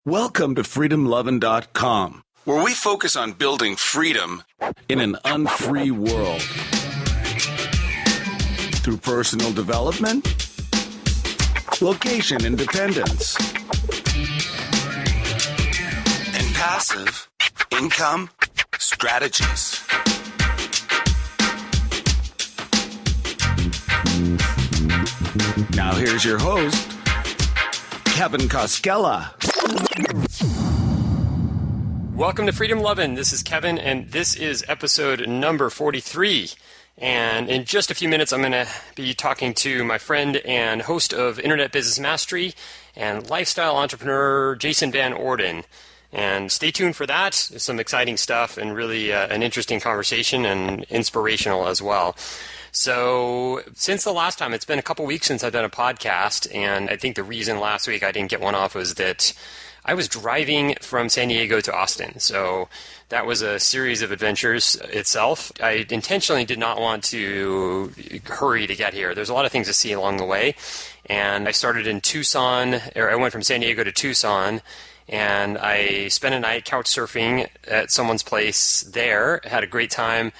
Welcome to freedomlovin.com, where we focus on building freedom in an unfree world. Through personal development, location independence, and passive income strategies. Now here's your host, Kevin Koskela. Welcome to Freedom Lovin'. This is Kevin, and this is episode number 43. And in just a few minutes, I'm going to be talking to my friend and host of Internet Business Mastery and lifestyle entrepreneur, Jason Van Orden. And stay tuned for that. There's some exciting stuff and really an interesting conversation and inspirational as well. So since the last time, it's been a couple weeks since I've done a podcast, and I think the reason last week I didn't get one off was that I was driving from San Diego to Austin. So that was a series of adventures itself. I intentionally did not want to hurry to get here. There's a lot of things to see along the way. And I started in Tucson, or I went from San Diego to Tucson, and I spent a night couch surfing at someone's place there, had a great time.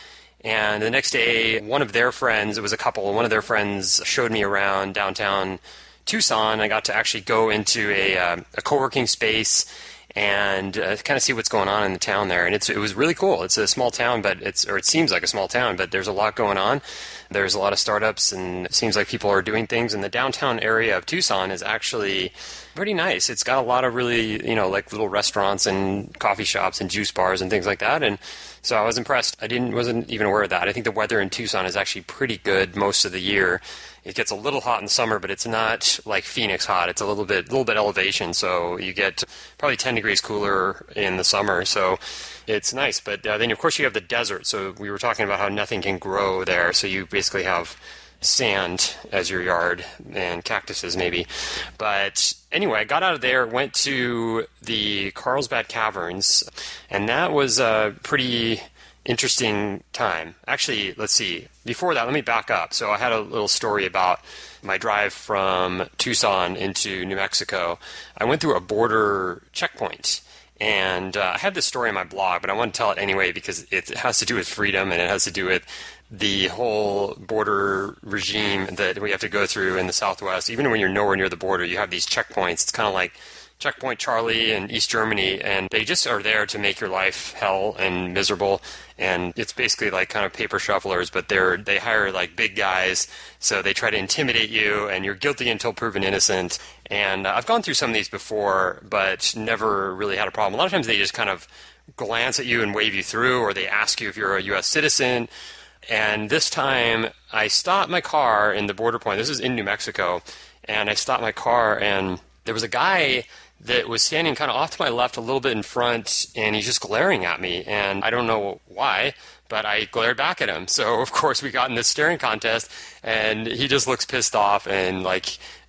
And the next day, one of their friends, it was a couple, one of their friends showed me around downtown Tucson. I got to actually go into a co-working space and kind of see what's going on in the town there. And it was really cool. It's a small town, but it seems like a small town, but there's a lot going on. There's a lot of startups, and it seems like people are doing things. And the downtown area of Tucson is actually pretty nice. It's got a lot of really, like little restaurants and coffee shops and juice bars and things like that. And so I was impressed. Wasn't even aware of that. I think the weather in Tucson is actually pretty good most of the year. It gets a little hot in the summer, but it's not like Phoenix hot. It's a little bit elevation, so you get probably 10 degrees cooler in the summer. So it's nice. But then, of course, you have the desert. So we were talking about how nothing can grow there. So you basically have sand as your yard and cactuses maybe. But anyway, I got out of there, went to the Carlsbad Caverns, and that was a pretty interesting time. Actually, let's see. Before that, let me back up. So I had a little story about my drive from Tucson into New Mexico. I went through a border checkpoint. And I had this story on my blog, but I want to tell it anyway because it has to do with freedom, and it has to do with the whole border regime that we have to go through in the Southwest. Even when you're nowhere near the border, you have these checkpoints. It's kind of like Checkpoint Charlie in East Germany, and they just are there to make your life hell and miserable. And it's basically like kind of paper shufflers, but they hire like big guys, so they try to intimidate you, and you're guilty until proven innocent. And I've gone through some of these before, but never really had a problem. A lot of times they just kind of glance at you and wave you through, or they ask you if you're a U.S. citizen. And this time I stopped my car in the border point. This is in New Mexico, and I stopped my car, and there was a guy that was standing kind of off to my left a little bit in front, and he's just glaring at me, and I don't know why, but I glared back at him. So, of course, we got in this staring contest, and he just looks pissed off, and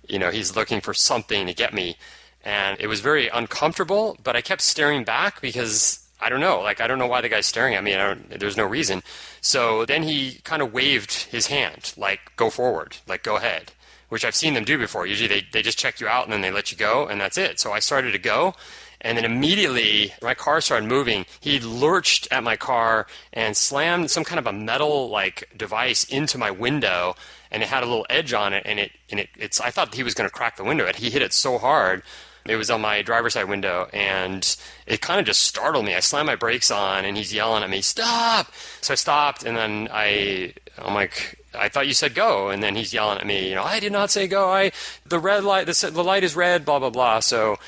he's looking for something to get me. And it was very uncomfortable, but I kept staring back because I don't know why the guy's staring at me. There's no reason. So then he kind of waved his hand, like, go forward, like, go ahead, which I've seen them do before. Usually they just check you out and then they let you go, and that's it. So I started to go, and then immediately my car started moving. He lurched at my car and slammed some kind of a metal like device into my window, and it had a little edge on it, and I thought he was going to crack the window. He hit it so hard. It was on my driver's side window, and it kind of just startled me. I slammed my brakes on, and he's yelling at me, "Stop!" So I stopped, and then I'm like, I thought you said go, and then he's yelling at me, I did not say go. The red light, the light is red, blah blah blah. So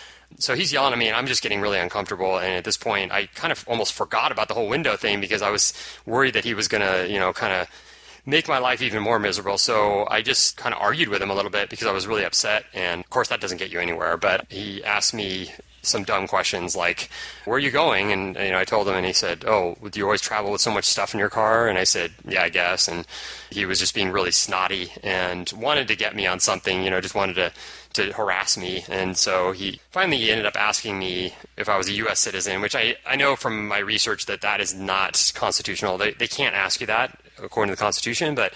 he's yelling at me, and I'm just getting really uncomfortable. And at this point, I kind of almost forgot about the whole window thing because I was worried that he was gonna, kind of make my life even more miserable. So I just kind of argued with him a little bit because I was really upset. And of course, that doesn't get you anywhere. But he asked me some dumb questions like, where are you going? And I told him, and he said, oh, do you always travel with so much stuff in your car? And I said, yeah, I guess. And he was just being really snotty and wanted to get me on something, just wanted to harass me. And so he ended up asking me if I was a U.S. citizen, which I know from my research that is not constitutional. They can't ask you that according to the Constitution, but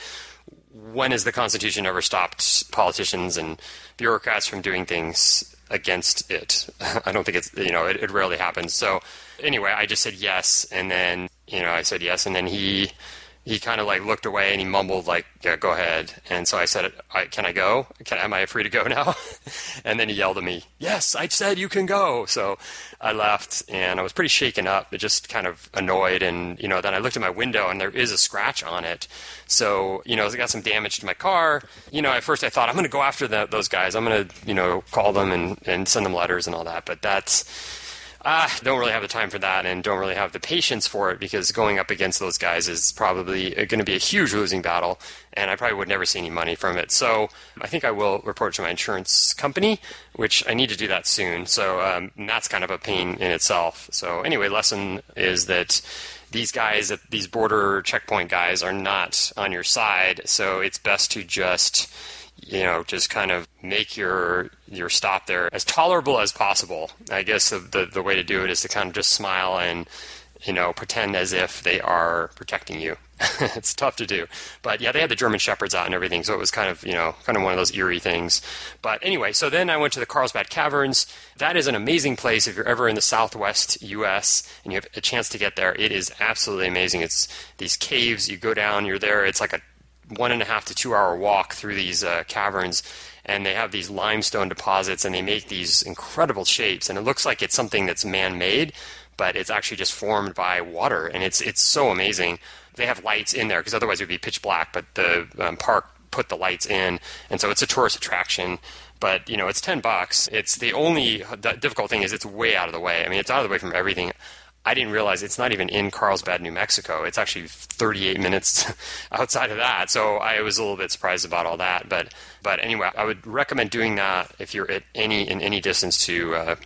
when has the Constitution ever stopped politicians and bureaucrats from doing things against it. I don't think it's, it rarely happens. So anyway, I just said yes. And then, I said yes. And then he kind of like looked away and he mumbled like, yeah, go ahead. And so I said, can I go? Am I free to go now? And then he yelled at me, yes, I said you can go. So I left and I was pretty shaken up, but just kind of annoyed. And, then I looked at my window and there is a scratch on it. So, I got some damage to my car. At first I thought I'm going to go after those guys. I'm going to, call them and send them letters and all that. But don't really have the time for that and don't really have the patience for it, because going up against those guys is probably going to be a huge losing battle, and I probably would never see any money from it. So I think I will report to my insurance company, which I need to do that soon. So and that's kind of a pain in itself. So anyway, lesson is that these guys, these border checkpoint guys, are not on your side. So it's best to just kind of make your stop there as tolerable as possible. I guess the way to do it is to kind of just smile and, pretend as if they are protecting you. It's tough to do. But yeah, they had the German Shepherds out and everything, so it was kind of one of those eerie things. But anyway, so then I went to the Carlsbad Caverns. That is an amazing place if you're ever in the southwest U.S. and you have a chance to get there. It is absolutely amazing. It's these caves, you go down, you're there, it's like a 1.5 to 2 hour walk through these caverns, and they have these limestone deposits, and they make these incredible shapes, and it looks like it's something that's man-made, but it's actually just formed by water, and it's so amazing. They have lights in there because otherwise it would be pitch black, but the park put the lights in, and so it's a tourist attraction. But it's $10. It's the difficult thing is it's way out of the way. I mean, it's out of the way from everything. I didn't realize it's not even in Carlsbad, New Mexico. It's actually 38 minutes outside of that. So I was a little bit surprised about all that. But anyway, I would recommend doing that if you're in any distance to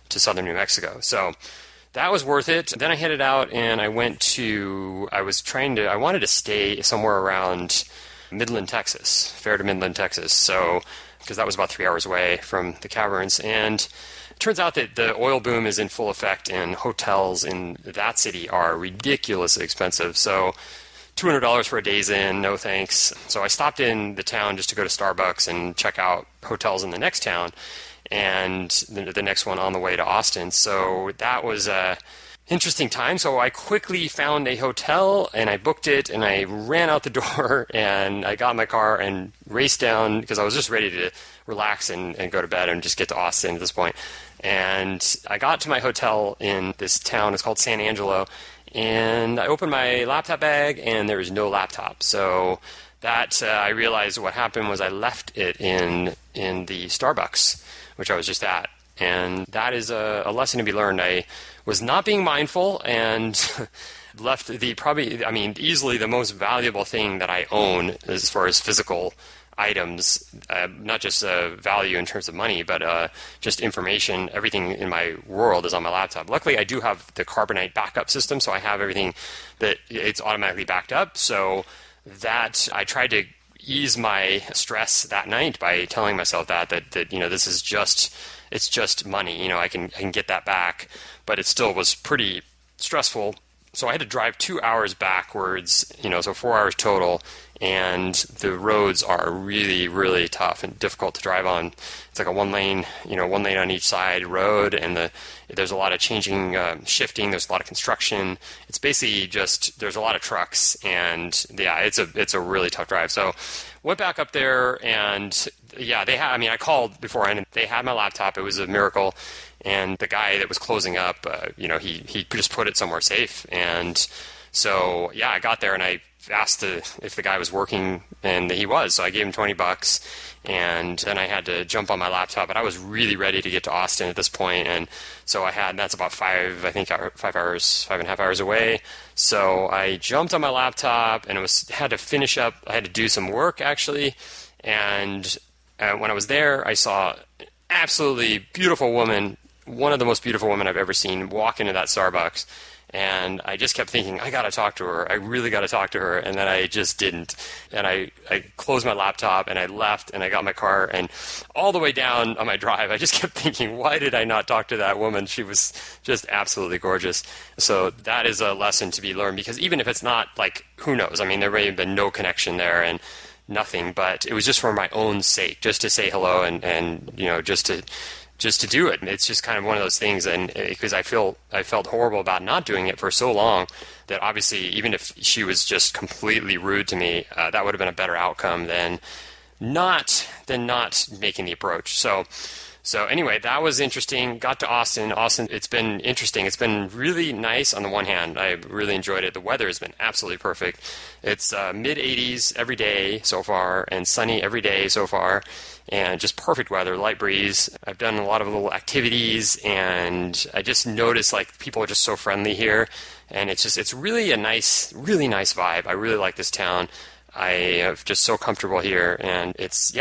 southern New Mexico. So that was worth it. Then I headed out and I wanted to stay somewhere around Midland, Texas, Fair to Midland, Texas. So, because that was about 3 hours away from the caverns. And turns out that the oil boom is in full effect, and hotels in that city are ridiculously expensive. So $200 for a day's in, no thanks. So I stopped in the town just to go to Starbucks and check out hotels in the next town, and the next one on the way to Austin. So that was a interesting time. So I quickly found a hotel and I booked it, and I ran out the door and I got in my car and raced down because I was just ready to relax and go to bed and just get to Austin at this point. And I got to my hotel in this town. It's called San Angelo. And I opened my laptop bag, and there was no laptop. So that I realized what happened was I left it in the Starbucks, which I was just at. And that is a lesson to be learned. I was not being mindful and left easily the most valuable thing that I own as far as physical items, not just value in terms of money, but just information. Everything in my world is on my laptop. Luckily, I do have the Carbonite backup system, so I have everything that it's automatically backed up. So that I tried to ease my stress that night by telling myself that this is just money. I can get that back, but it still was pretty stressful. So I had to drive 2 hours backwards, so 4 hours total, and the roads are really, really tough and difficult to drive on. It's like a one lane on each side road, and there's a lot of changing, shifting. There's a lot of construction. It's basically just there's a lot of trucks, and yeah, it's a really tough drive. So went back up there, and yeah, I called beforehand, and they had my laptop. It was a miracle. And the guy that was closing up, he just put it somewhere safe. And so, yeah, I got there and I asked if the guy was working, and he was. So I gave him $20, and then I had to jump on my laptop. But I was really ready to get to Austin at this point, and so that's about 5.5 hours away. So I jumped on my laptop, and had to finish up. I had to do some work actually, and when I was there, I saw an absolutely beautiful woman. One of the most beautiful women I've ever seen walk into that Starbucks, and I just kept thinking, I gotta talk to her. I really gotta talk to her, and then I just didn't. And I closed my laptop, and I left, and I got my car, and all the way down on my drive, I just kept thinking, why did I not talk to that woman? She was just absolutely gorgeous. So that is a lesson to be learned, because even if it's not, who knows? I mean, there may have been no connection there, and nothing, but it was just for my own sake, just to say hello and just to just to do it. It's just kind of one of those things, and because I felt horrible about not doing it for so long, that obviously even if she was just completely rude to me, that would have been a better outcome than not making the approach. So anyway, that was interesting. Got to Austin. It's been interesting. It's been really nice on the one hand. I really enjoyed it. The weather has been absolutely perfect. It's mid-80s every day so far, and sunny every day so far, and just perfect weather, light breeze. I've done a lot of little activities, and I just noticed like people are just so friendly here, and it's really a nice vibe. I really like this town. I am just so comfortable here, and it's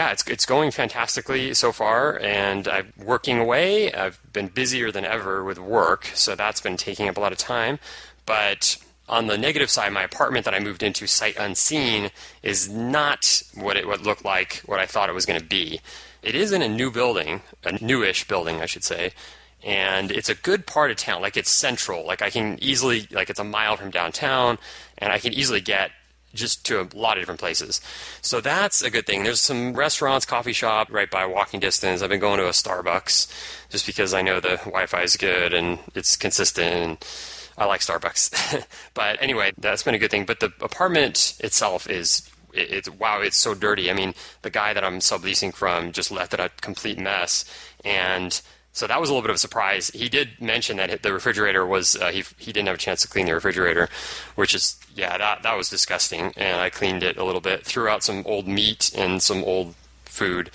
going fantastically so far, and I'm working away. I've been busier than ever with work, so that's been taking up a lot of time. But on the negative side, my apartment that I moved into sight unseen is not what it would look like, what I thought it was going to be. It is in a new building, a newish building, I should say, and it's a good part of town. Like, it's central. Like, I can easily, like, it's a mile from downtown, and I can easily get just to a lot of different places. So that's a good thing. There's some restaurants, coffee shop right by walking distance. I've been going to a Starbucks just because I know the Wi-Fi is good and it's consistent, and I like Starbucks. But anyway, that's been a good thing. But the apartment itself it's so dirty. I mean, the guy that I'm subleasing from just left it a complete mess, and so that was a little bit of a surprise. He did mention that the refrigerator was, he didn't have a chance to clean the refrigerator, which is, that was disgusting. And I cleaned it a little bit, threw out some old meat and some old food.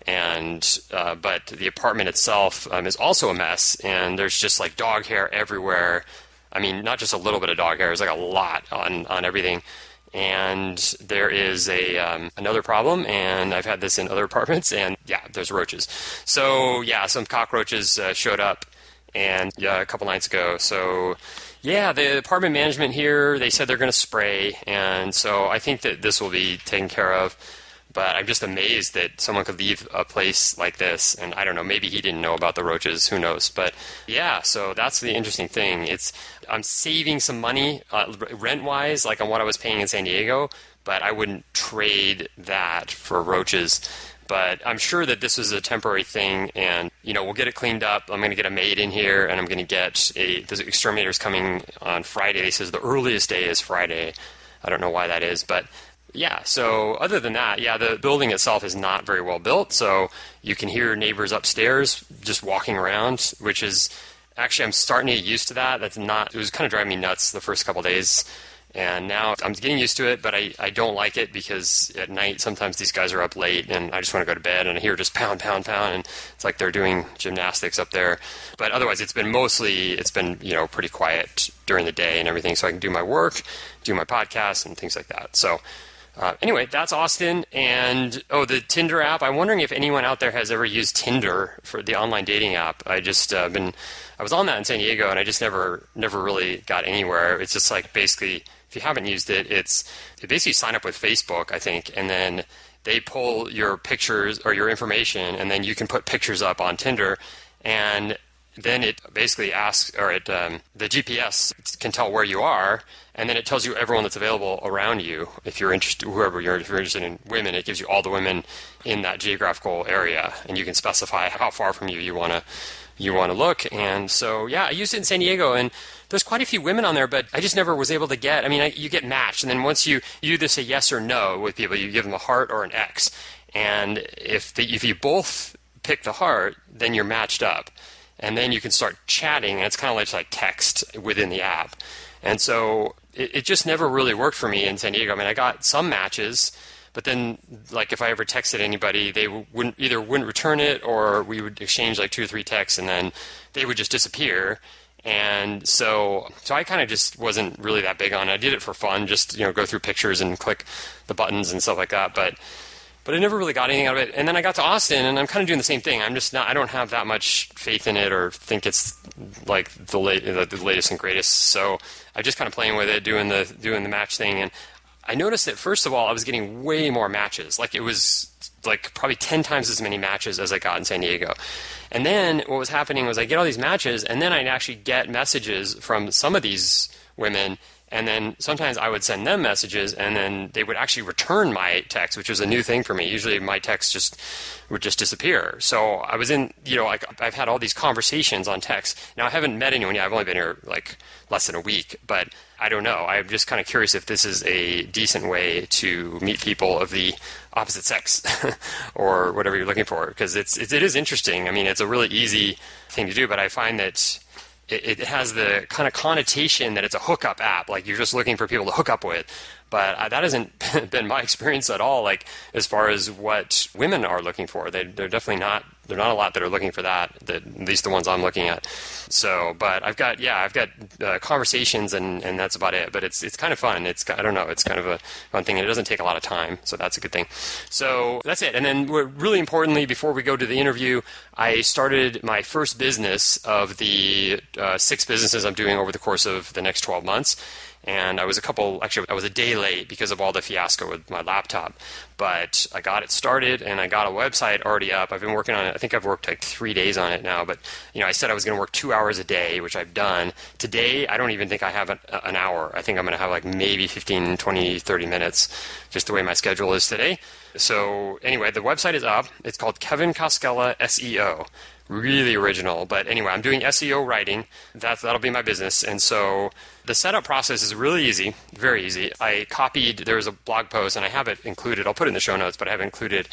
And, but the apartment itself is also a mess. And there's just like dog hair everywhere. I mean, not just a little bit of dog hair, there's like a lot on everything. And there is another problem, and I've had this in other apartments, and there's roaches. So some cockroaches showed up, and a couple nights ago. So the apartment management here, they said they're going to spray, and so I think that this will be taken care of. But I'm just amazed that someone could leave a place like this, and I don't know, maybe he didn't know about the roaches, who knows. But so that's the interesting thing. I'm saving some money rent-wise, like on what I was paying in San Diego, but I wouldn't trade that for roaches. But I'm sure that this is a temporary thing, and we'll get it cleaned up. I'm going to get a maid in here, and I'm going to get the exterminator's coming on Friday. He says the earliest day is Friday. I don't know why that is, but so other than that, the building itself is not very well built, so you can hear neighbors upstairs just walking around, which is, actually, I'm starting to get used to that. It was kind of driving me nuts the first couple of days, and now I'm getting used to it, but I don't like it because at night sometimes these guys are up late, and I just want to go to bed, and I hear just pound, pound, pound, and it's like they're doing gymnastics up there. But otherwise, it's been pretty quiet during the day and everything, so I can do my work, do my podcast, and things like that. So anyway, that's Austin. And the Tinder app. I'm wondering if anyone out there has ever used Tinder, for the online dating app. I was on that in San Diego, and I just never really got anywhere. It's just like, basically, if you haven't used it, you basically sign up with Facebook, I think, and then they pull your pictures or your information, and then you can put pictures up on Tinder, and then it basically asks, or the GPS can tell where you are, and then it tells you everyone that's available around you. If you're interested, if you're interested in women, it gives you all the women in that geographical area, and you can specify how far from you want to look. And so, I used it in San Diego, and there's quite a few women on there, but I just never was able to get. I mean, you get matched, and then once you either say yes or no with people, you give them a heart or an X, and if you both pick the heart, then you're matched up. And then you can start chatting, and it's kind of like text within the app. And so it just never really worked for me in San Diego. I mean, I got some matches, but then, like, if I ever texted anybody, they wouldn't return it, or we would exchange like 2 or 3 texts, and then they would just disappear. And so I kind of just wasn't really that big on it. I did it for fun, just go through pictures and click the buttons and stuff like that. But I never really got anything out of it. And then I got to Austin, and I'm kind of doing the same thing. I don't have that much faith in it, or think it's like the latest and greatest. So I'm just kind of playing with it, doing the match thing. And I noticed that, first of all, I was getting way more matches. Like, it was like probably 10 times as many matches as I got in San Diego. And then what was happening was I get all these matches, and then I'd actually get messages from some of these women, And then sometimes I would send them messages, and then they would actually return my text, which was a new thing for me. Usually my text would just disappear. So I was in, I've had all these conversations on text. Now, I haven't met anyone yet. I've only been here like less than a week, but I don't know. I'm just kind of curious if this is a decent way to meet people of the opposite sex or whatever you're looking for, because it is interesting. I mean, it's a really easy thing to do, but I find that it has the kind of connotation that it's a hookup app, like you're just looking for people to hook up with. But that hasn't been my experience at all, like as far as what women are looking for. They're definitely not, there are not a lot that are looking for that, at least the ones I'm looking at. So, but I've got conversations and that's about it. But it's kind of fun. I don't know, it's kind of a fun thing, and it doesn't take a lot of time, so that's a good thing. So that's it. And then really importantly, before we go to the interview, I started my first business of the 6 businesses I'm doing over the course of the next 12 months. And I was a day late because of all the fiasco with my laptop. But I got it started, and I got a website already up. I've been working on it. I think I've worked like 3 days on it now. But, I said I was going to work 2 hours a day, which I've done. Today, I don't even think I have an hour. I think I'm going to have like maybe 15, 20, 30 minutes, just the way my schedule is today. So anyway, the website is up. It's called Kevin Koskela SEO. Really original. But anyway, I'm doing SEO writing. That'll be my business. And so the setup process is really easy, very easy. There was a blog post, and I have it included. I'll put it in the show notes, but I have it included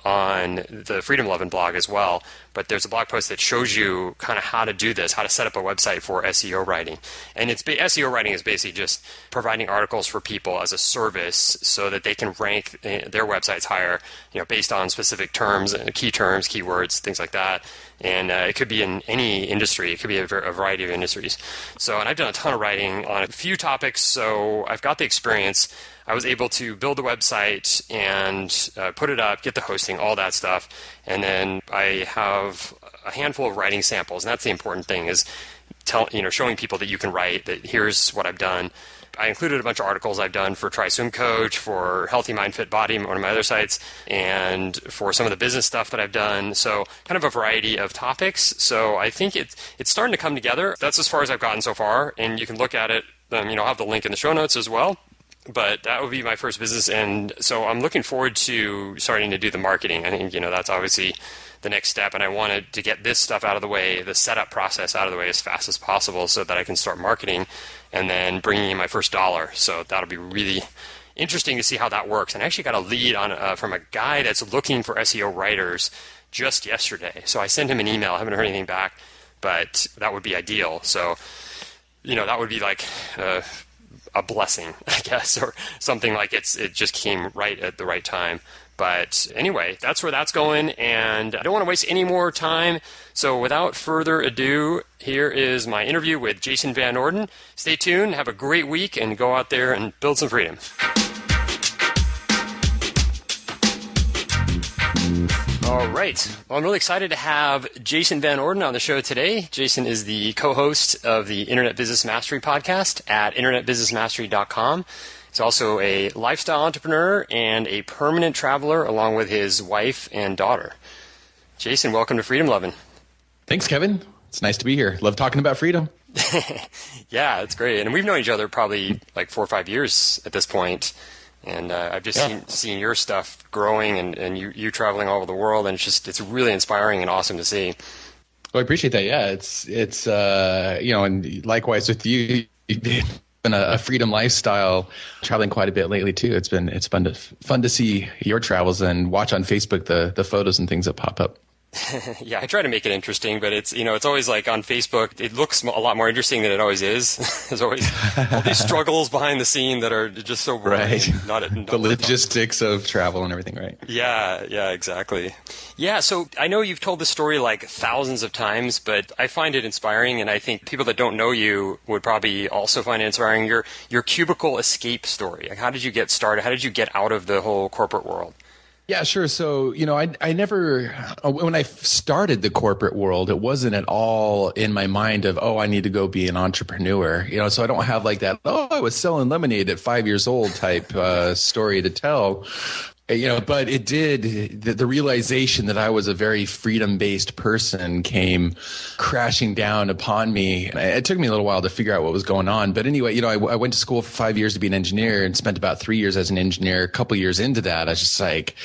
on the Freedom Lovin' blog as well. But there's a blog post that shows you kind of how to do this, how to set up a website for SEO writing. And SEO writing is basically just providing articles for people as a service so that they can rank their websites higher, based on specific terms, key terms, keywords, things like that. And it could be in any industry. It could be a variety of industries. So, and I've done a ton of writing on a few topics, so I've got the experience. I was able to build the website and put it up, get the hosting, all that stuff. And then I have a handful of writing samples, and that's the important thing, is showing people that you can write, that here's what I've done. I included a bunch of articles I've done for Try Swim Coach, for Healthy Mind Fit Body, one of my other sites, and for some of the business stuff that I've done. So kind of a variety of topics. So I think it's starting to come together. That's as far as I've gotten so far, and you can look at it. I'll have the link in the show notes as well. But that would be my first business, and so I'm looking forward to starting to do the marketing. I think, that's obviously the next step, and I wanted to get this stuff out of the way, the setup process out of the way as fast as possible so that I can start marketing and then bringing in my first dollar. So that'll be really interesting to see how that works. And I actually got a lead from a guy that's looking for SEO writers just yesterday. So I sent him an email. I haven't heard anything back, but that would be ideal. So, that would be like a blessing, I guess, or something like it just came right at the right time. But anyway, that's where that's going, and I don't want to waste any more time. So without further ado, here is my interview with Jason Van Orden. Stay tuned, have a great week, and go out there and build some freedom. All right. Well, I'm really excited to have Jason Van Orden on the show today. Jason is the co-host of the Internet Business Mastery podcast at internetbusinessmastery.com. He's also a lifestyle entrepreneur and a permanent traveler along with his wife and daughter. Jason, welcome to Freedom Lovin'. Thanks, Kevin. It's nice to be here. Love talking about freedom. Yeah, it's great. And we've known each other probably like 4 or 5 years at this point. And I've just seen your stuff growing and you traveling all over the world, and it's really inspiring and awesome to see. Well, I appreciate that. Yeah, it's and likewise with you, you've been a freedom lifestyle, traveling quite a bit lately too. It's fun to see your travels and watch on Facebook the photos and things that pop up. Yeah, I try to make it interesting, but it's always like on Facebook, it looks a lot more interesting than it always is. There's always all these struggles behind the scene that are just so right. Not the logistics of travel and everything, right? Yeah, exactly. Yeah, so I know you've told this story like thousands of times, but I find it inspiring, and I think people that don't know you would probably also find it inspiring. Your cubicle escape story. Like, how did you get started? How did you get out of the whole corporate world? Yeah, sure. So, I never, when I started the corporate world, it wasn't at all in my mind of, I need to go be an entrepreneur, so I don't have like that, I was selling lemonade at 5 years old type story to tell. But it did, the realization that I was a very freedom-based person came crashing down upon me. It took me a little while to figure out what was going on. But anyway, I went to school for 5 years to be an engineer and spent about 3 years as an engineer. A couple years into that, I was just like,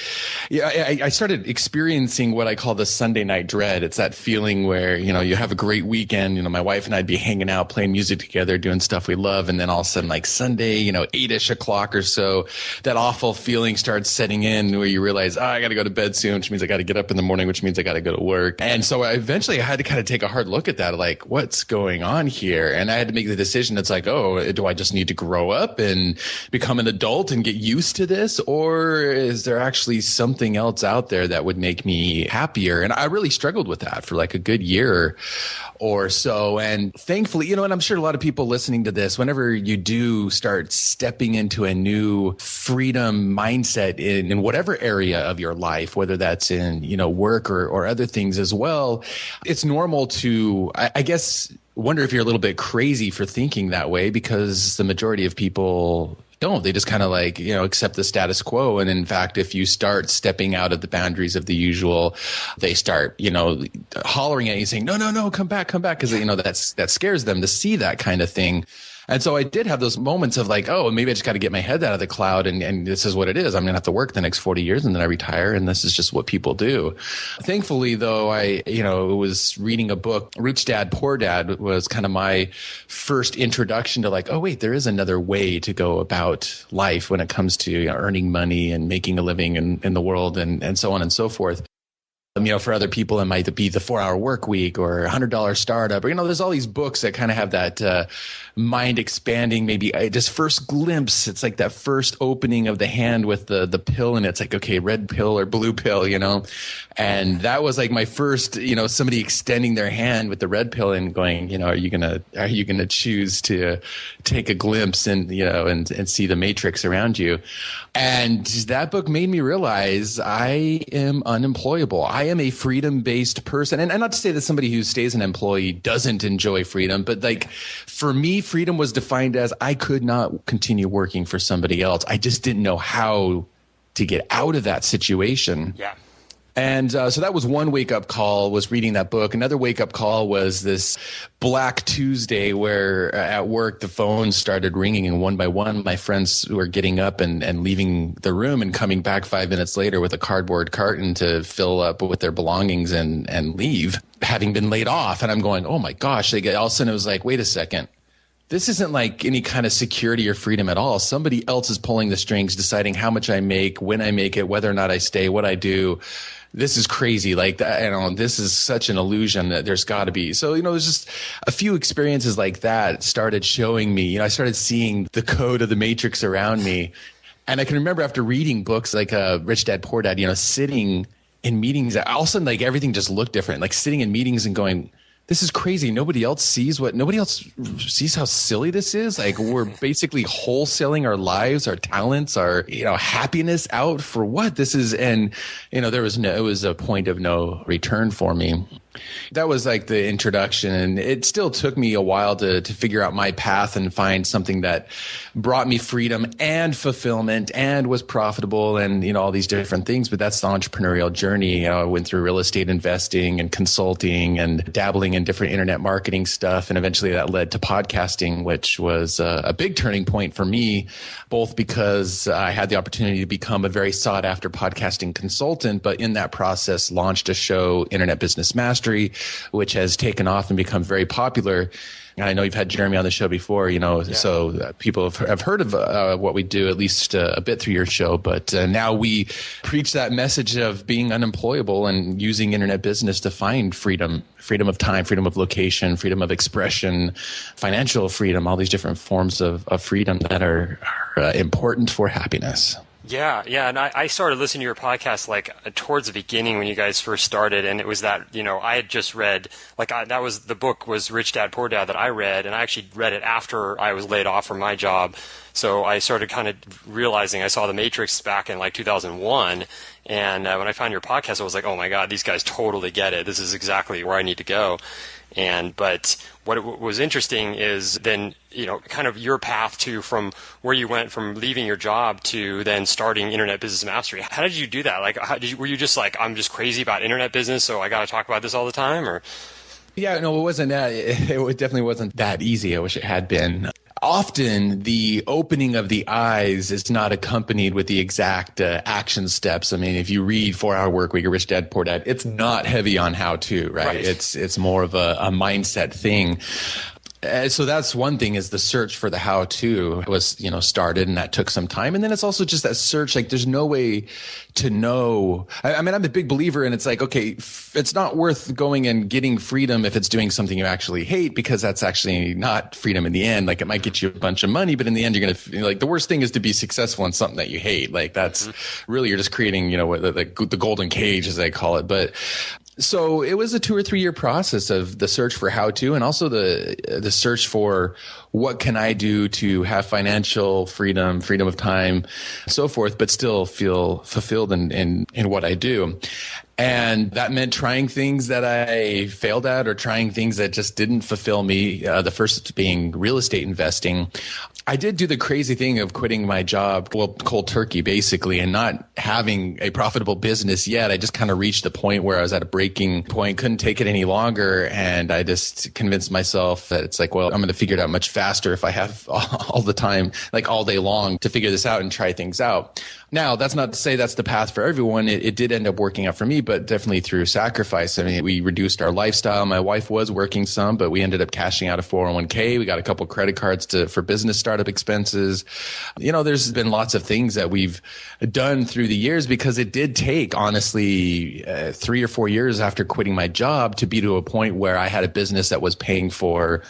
I started experiencing what I call the Sunday night dread. It's that feeling where, you have a great weekend. My wife and I'd be hanging out, playing music together, doing stuff we love. And then all of a sudden, like Sunday, 8-ish o'clock or so, that awful feeling starts setting in where you realize, I got to go to bed soon, which means I got to get up in the morning, which means I got to go to work. And so I had to kind of take a hard look at that, like, what's going on here? And I had to make the decision. It's like, oh, do I just need to grow up and become an adult and get used to this? Or is there actually something else out there that would make me happier? And I really struggled with that for like a good year or so. And thankfully, and I'm sure a lot of people listening to this, whenever you do start stepping into a new freedom mindset in whatever area of your life, whether that's in, work or other things as well, it's normal to, I guess, wonder if you're a little bit crazy for thinking that way, because the majority of people don't. They just kind of accept the status quo. And in fact, if you start stepping out of the boundaries of the usual, they start, hollering at you saying, no, come back. Cause that scares them to see that kind of thing. And so I did have those moments of like, oh, maybe I just got to get my head out of the cloud and this is what it is. I'm going to have to work the next 40 years and then I retire. And this is just what people do. Thankfully, though, I was reading a book. Rich Dad, Poor Dad was kind of my first introduction to like, oh, wait, there is another way to go about life when it comes to earning money and making a living in the world and so on and so forth. For other people, it might be the 4-Hour Work Week or $100 Startup. Or, there's all these books that kind of have that mind expanding, maybe just first glimpse. It's like that first opening of the hand with the pill, and it's like, okay, red pill or blue pill, And that was like my first, somebody extending their hand with the red pill and going, are you gonna choose to take a glimpse and and see the matrix around you? And that book made me realize I am unemployable. I am a freedom-based person. And not to say that somebody who stays an employee doesn't enjoy freedom, but like for me, freedom was defined as I could not continue working for somebody else. I just didn't know how to get out of that situation. Yeah. And so that was one wake-up call, was reading that book. Another wake-up call was this Black Tuesday where at work the phones started ringing, and one by one my friends were getting up and leaving the room and coming back 5 minutes later with a cardboard carton to fill up with their belongings and leave, having been laid off. And I'm going, oh my gosh. All of a sudden it was like, wait a second. This isn't like any kind of security or freedom at all. Somebody else is pulling the strings, deciding how much I make, when I make it, whether or not I stay, what I do. This is crazy. Like, this is such an illusion that there's got to be. So, there's just a few experiences like that started showing me, I started seeing the code of the matrix around me. And I can remember after reading books like Rich Dad, Poor Dad, sitting in meetings, all of a sudden, like everything just looked different, like sitting in meetings and going, this is crazy. Nobody else sees how silly this is. Like we're basically wholesaling our lives, our talents, our, happiness out for what this is. And, it was a point of no return for me. That was like the introduction, and it still took me a while to figure out my path and find something that brought me freedom and fulfillment and was profitable and, all these different things. But that's the entrepreneurial journey. I went through real estate investing and consulting and dabbling in different internet marketing stuff. And eventually that led to podcasting, which was a big turning point for me, both because I had the opportunity to become a very sought after podcasting consultant, but in that process launched a show, Internet Business Mastery, which has taken off and become very popular. And I know you've had Jeremy on the show before, so people have heard of what we do, at least a bit through your show. But now we preach that message of being unemployable and using internet business to find freedom of time, freedom of location, freedom of expression, financial freedom, all these different forms of freedom that are important for happiness. Yeah. And I started listening to your podcast towards the beginning when you guys first started, and it was that, I had just read, the book was Rich Dad, Poor Dad that I read, and I actually read it after I was laid off from my job. So I started kind of realizing I saw The Matrix back in 2001, and when I found your podcast, I was like, oh my God, these guys totally get it. This is exactly where I need to go. But what was interesting is then, kind of your path to from where you went from leaving your job to then starting Internet Business Mastery. How did you do that? Like, were you just like, I'm just crazy about internet business, so I got to talk about this all the time, or? Yeah, no, it wasn't that. It definitely wasn't that easy. I wish it had been. Often the opening of the eyes is not accompanied with the exact action steps. I mean, if you read 4-Hour Workweek or Rich Dad Poor Dad, it's not heavy on how to, right? It's more of a mindset thing. So that's one thing, is the search for the how-to was, started, and that took some time. And then it's also just that search, like there's no way to know. I mean, I'm a big believer, and it's like, okay, it's not worth going and getting freedom if it's doing something you actually hate, because that's actually not freedom in the end. Like, it might get you a bunch of money, but in the end, you're going to, like, the worst thing is to be successful in something that you hate. Like, that's really, you're just creating, the golden cage, as they call it. But so it was a 2 or 3 year process of the search for how to, and also the search for what can I do to have financial freedom of time, so forth, but still feel fulfilled in what I do. And that meant trying things that I failed at, or trying things that just didn't fulfill me. The first being real estate investing. I did do the crazy thing of quitting my job, cold turkey, basically, and not having a profitable business yet. I just kind of reached the point where I was at a breaking point, couldn't take it any longer. And I just convinced myself that it's like, well, I'm going to figure it out much faster if I have all the time, like all day long, to figure this out and try things out. Now, that's not to say that's the path for everyone. It did end up working out for me, but definitely through sacrifice. I mean, we reduced our lifestyle. My wife was working some, but we ended up cashing out a 401k. We got a couple credit cards for business startup expenses. There's been lots of things that we've done through the years, because it did take, honestly, 3 or 4 years after quitting my job to be to a point where I had a business that was paying for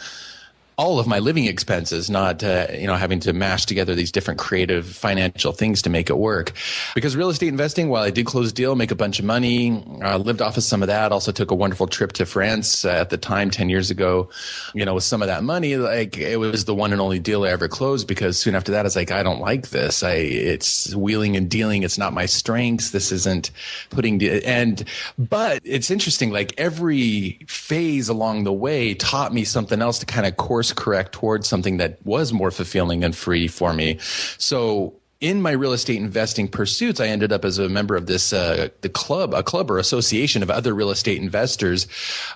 all of my living expenses, not having to mash together these different creative financial things to make it work. Because real estate investing, while I did close a deal, make a bunch of money, lived off of some of that, also took a wonderful trip to France at the time, 10 years ago, with some of that money, like, it was the one and only deal I ever closed, because soon after that, I was like, I don't like this. It's wheeling and dealing. It's not my strengths. This isn't but it's interesting, like every phase along the way taught me something else to kind of course correct towards something that was more fulfilling and free for me. So in my real estate investing pursuits, I ended up as a member of this a club or association of other real estate investors,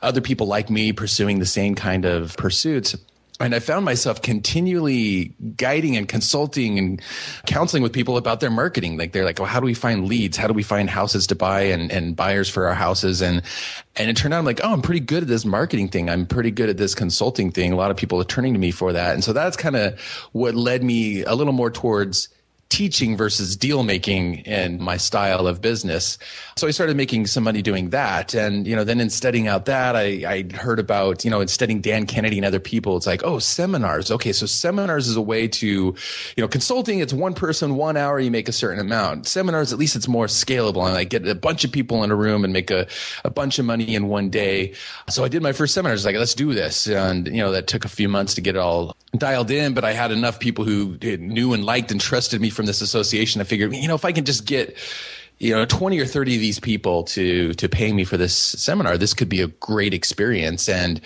other people like me pursuing the same kind of pursuits. And I found myself continually guiding and consulting and counseling with people about their marketing. Like, they're like, well, how do we find leads? How do we find houses to buy and buyers for our houses? And it turned out I'm like, oh, I'm pretty good at this marketing thing. I'm pretty good at this consulting thing. A lot of people are turning to me for that. And so that's kind of what led me a little more towards teaching versus deal making in my style of business. So I started making some money doing that. And, then in studying out that, I heard about, in studying Dan Kennedy and other people, it's like, oh, seminars. Okay. So seminars is a way to, consulting, it's one person, 1 hour, you make a certain amount. Seminars, at least it's more scalable. And I get a bunch of people in a room and make a bunch of money in one day. So I did my first seminar. I was like, let's do this. And, that took a few months to get it all dialed in, but I had enough people who knew and liked and trusted me from this association. I figured, if I can just get 20 or 30 of these people to pay me for this seminar, this could be a great experience. And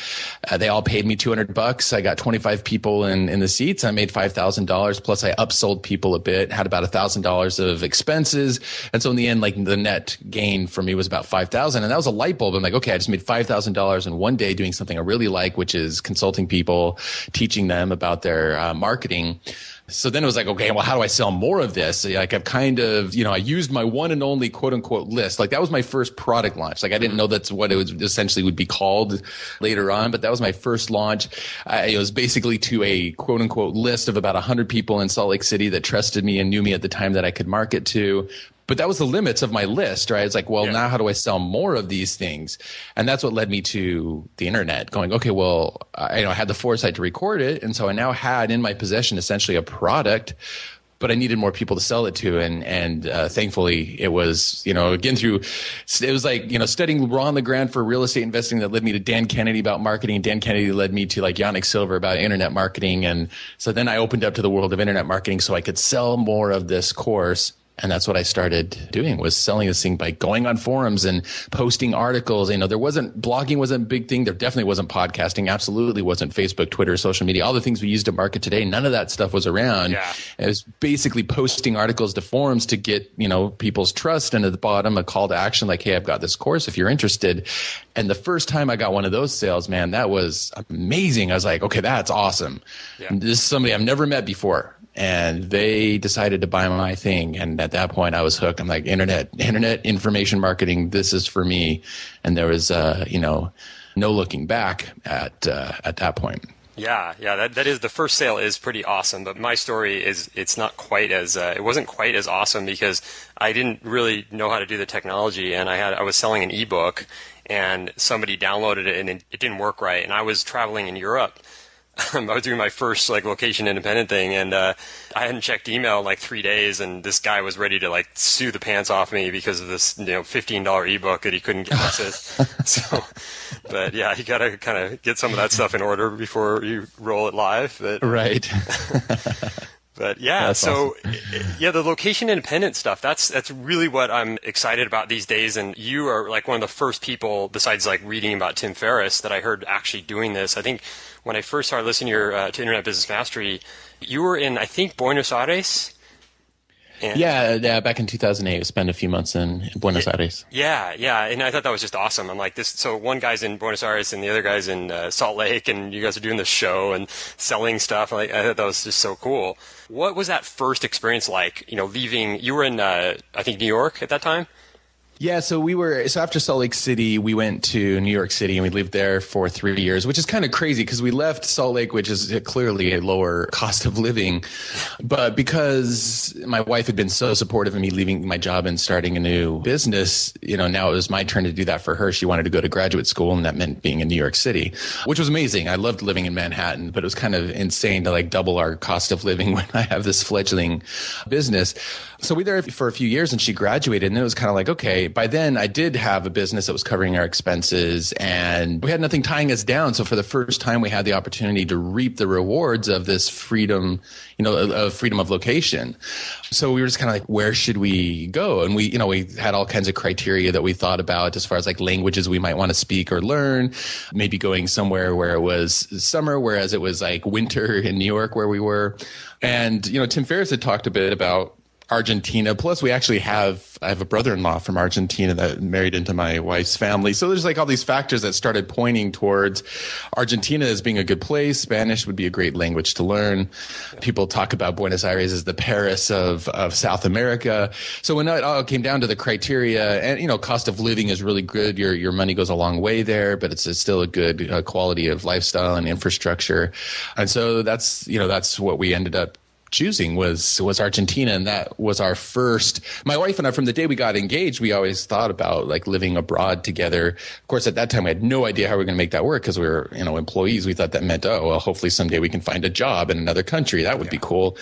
they all paid me $200. I got 25 people in the seats. I made $5,000. Plus I upsold people a bit, had about $1,000 of expenses. And so in the end, like, the net gain for me was about $5,000. And that was a light bulb. I'm like, okay, I just made $5,000 in one day doing something I really like, which is consulting people, teaching them about their marketing. So then it was like, okay, well, how do I sell more of this? Like, I've kind of, I used my one and only quote unquote list. Like, that was my first product launch. Like, I didn't know that's what it was essentially would be called later on, but that was my first launch. It was basically to a quote unquote list of about 100 people in Salt Lake City that trusted me and knew me at the time that I could market to. But that was the limits of my list, right? It's like, well, now how do I sell more of these things? And that's what led me to the internet, going, okay, well, I had the foresight to record it. And so I now had in my possession essentially a product, but I needed more people to sell it to. And thankfully it was, again, it was like, studying Ron LeGrand for real estate investing that led me to Dan Kennedy about marketing. Dan Kennedy led me to like Yannick Silver about internet marketing. And so then I opened up to the world of internet marketing so I could sell more of this course. And that's what I started doing, was selling this thing by going on forums and posting articles. Blogging wasn't a big thing. There definitely wasn't podcasting. Absolutely wasn't Facebook, Twitter, social media, all the things we use to market today. None of that stuff was around. Yeah. It was basically posting articles to forums to get, people's trust. And at the bottom, a call to action like, hey, I've got this course if you're interested. And the first time I got one of those sales, man, that was amazing. I was like, okay, that's awesome. Yeah. This is somebody I've never met before. And they decided to buy my thing. And at that point I was hooked. I'm like, internet information marketing, this is for me. And there was, no looking back at that point. Yeah. That is, the first sale is pretty awesome. But my story is, it wasn't quite as awesome because I didn't really know how to do the technology. And I was selling an ebook and somebody downloaded it and it didn't work right. And I was traveling in Europe. I was doing my first location independent thing, and I hadn't checked email in 3 days, and this guy was ready to sue the pants off me because of this $15 ebook that he couldn't get access. So, but yeah, you gotta kind of get some of that stuff in order before you roll it live. But, right. But yeah, that's so awesome. Yeah, the location independent stuff, that's really what I'm excited about these days. And you are one of the first people, besides reading about Tim Ferriss, that I heard actually doing this. I think when I first started listening to to Internet Business Mastery, you were in, I think, Buenos Aires. Yeah, back in 2008, I spent a few months in Buenos Aires. Yeah, and I thought that was just awesome. I'm like, this. So one guy's in Buenos Aires and the other guy's in Salt Lake, and you guys are doing this show and selling stuff. I thought that was just so cool. What was that first experience like? Leaving. You were in, I think, New York at that time. Yeah, so after Salt Lake City, we went to New York City and we lived there for 3 years, which is kind of crazy because we left Salt Lake, which is clearly a lower cost of living. But because my wife had been so supportive of me leaving my job and starting a new business, now it was my turn to do that for her. She wanted to go to graduate school, and that meant being in New York City, which was amazing. I loved living in Manhattan, but it was kind of insane to double our cost of living when I have this fledgling business. So we were there for a few years and she graduated, and it was kind of like, okay, by then I did have a business that was covering our expenses and we had nothing tying us down. So for the first time, we had the opportunity to reap the rewards of this freedom, of freedom of location. So we were just kind of like, where should we go? And we had all kinds of criteria that we thought about as far as languages we might want to speak or learn, maybe going somewhere where it was summer, whereas it was winter in New York where we were. And, Tim Ferriss had talked a bit about Argentina. Plus, I have a brother-in-law from Argentina that married into my wife's family. So there's all these factors that started pointing towards Argentina as being a good place. Spanish would be a great language to learn. People talk about Buenos Aires as the Paris of South America. So when it all came down to the criteria, and cost of living is really good. Your money goes a long way there, but it's still a good quality of lifestyle and infrastructure. And so that's what we ended up choosing was Argentina, and that was our first. My wife and I, from the day we got engaged, we always thought about living abroad together. Of course, at that time, we had no idea how we were going to make that work because we were employees. We thought that meant, hopefully someday we can find a job in another country. That would be cool.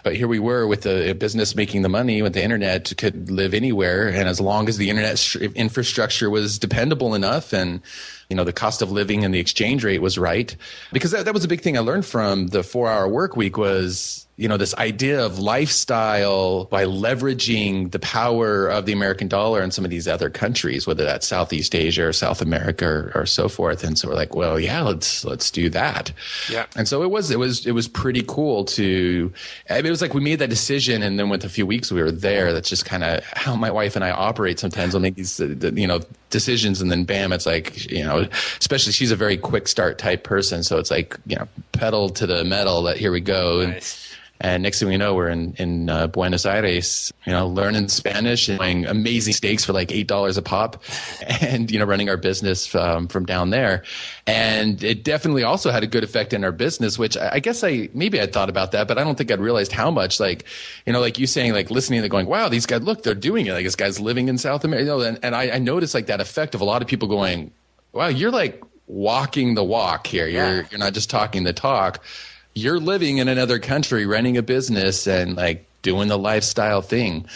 But here we were with a business making the money with the internet, could live anywhere, and as long as the internet infrastructure was dependable enough and the cost of living and the exchange rate was right, because that was a big thing I learned from the 4-hour work week was, this idea of lifestyle by leveraging the power of the American dollar in some of these other countries, whether that's Southeast Asia or South America or so forth. And so we're like, well, yeah, let's do that. Yeah. And so it was pretty cool it was we made that decision, and then with a few weeks we were there. That's just kind of how my wife and I operate. Sometimes we'll make these, decisions, and then bam, it's especially she's a very quick start type person. So it's pedal to the metal that here we go. Nice. And next thing we know, we're in Buenos Aires, learning Spanish and buying amazing steaks for $8 a pop, and running our business from down there. And it definitely also had a good effect in our business, which I guess I thought about that, but I don't think I'd realized how much. Like you saying, listening and going, wow, these guys, look, they're doing it. This guy's living in South America. And I noticed that effect of a lot of people going, wow, you're walking the walk here. You're not just talking the talk. You're living in another country, running a business and doing the lifestyle thing.